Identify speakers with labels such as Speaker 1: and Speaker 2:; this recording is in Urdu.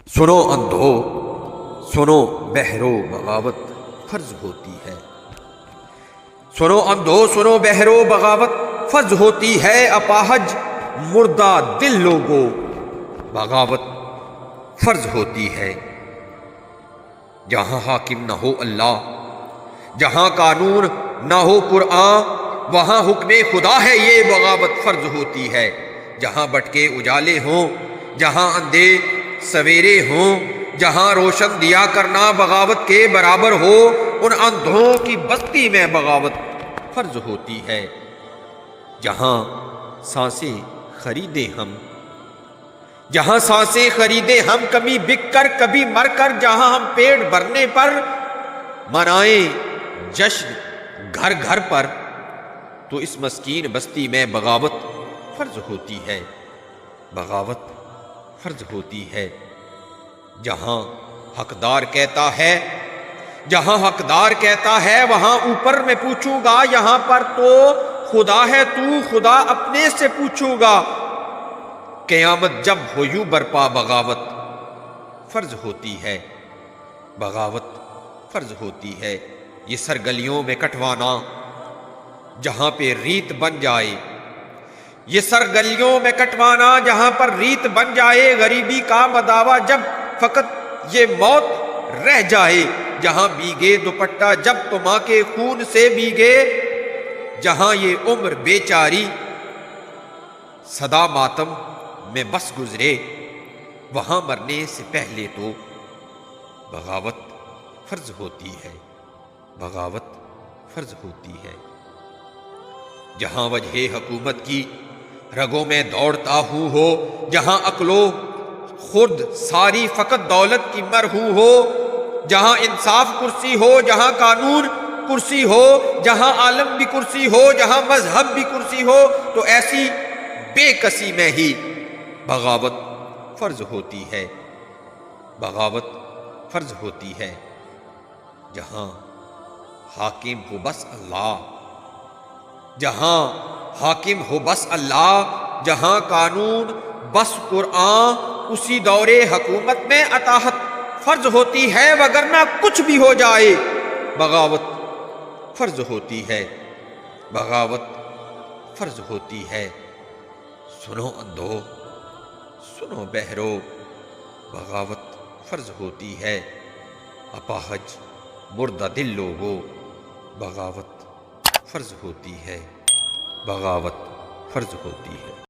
Speaker 1: سنو اندھو، سنو بہرو، بغاوت فرض ہوتی ہے۔ سنو اندھو، سنو بہرو، بغاوت فرض ہوتی ہے۔ اپاہج مردہ دل لوگو، بغاوت فرض ہوتی ہے۔ جہاں حاکم نہ ہو اللہ، جہاں قانون نہ ہو قرآن، وہاں حکم خدا ہے یہ بغاوت فرض ہوتی ہے۔ جہاں بٹکے اجالے ہوں، جہاں اندھے سویرے ہوں، جہاں روشن دیا کرنا بغاوت کے برابر ہو، ان اندھوں کی بستی میں بغاوت فرض ہوتی ہے۔ جہاں سانسیں خریدے ہم، جہاں سانسیں خریدے ہم، کبھی بک کر کبھی مر کر، جہاں ہم پیٹ بھرنے پر منائیں جشن گھر گھر پر، تو اس مسکین بستی میں بغاوت فرض ہوتی ہے، بغاوت فرض ہوتی ہے۔ جہاں حقدار کہتا ہے، جہاں حقدار کہتا ہے وہاں اوپر میں پوچھوں گا، یہاں پر تو خدا ہے تو خدا اپنے سے پوچھوں گا۔ قیامت جب ہو یوں برپا، بغاوت فرض ہوتی ہے، بغاوت فرض ہوتی ہے۔ یہ سرگلیوں میں کٹوانا جہاں پہ ریت بن جائے، یہ سرگلیوں میں کٹوانا جہاں پر ریت بن جائے، غریبی کا مداوا جب فقط یہ موت رہ جائے، جہاں بھیگے دوپٹہ جب تو ماں کے خون سے بھیگے، جہاں یہ عمر بیچاری صدا ماتم میں بس گزرے، وہاں مرنے سے پہلے تو بغاوت فرض ہوتی ہے، بغاوت فرض ہوتی ہے۔ جہاں وجہ حکومت کی رگوں میں دوڑتا ہوں ہو، جہاں عقل و خرد ساری فقط دولت کی مرہون ہو، جہاں انصاف کرسی ہو، جہاں قانون کرسی ہو، جہاں عالم بھی کرسی ہو، جہاں مذہب بھی کرسی ہو، تو ایسی بے کسی میں ہی بغاوت فرض ہوتی ہے، بغاوت فرض ہوتی ہے۔ جہاں حاکم ہو بس اللہ، جہاں حاکم ہو بس اللہ، جہاں قانون بس قرآن، اسی دور حکومت میں اطاعت فرض ہوتی ہے، وگرنہ کچھ بھی ہو جائے بغاوت فرض ہوتی ہے، بغاوت فرض ہوتی ہے۔ سنو اندھو، سنو بہرو، بغاوت فرض ہوتی ہے۔ اپاہج مردہ دل لوگو، بغاوت فرض ہوتی ہے، بغاوت فرض ہوتی ہے۔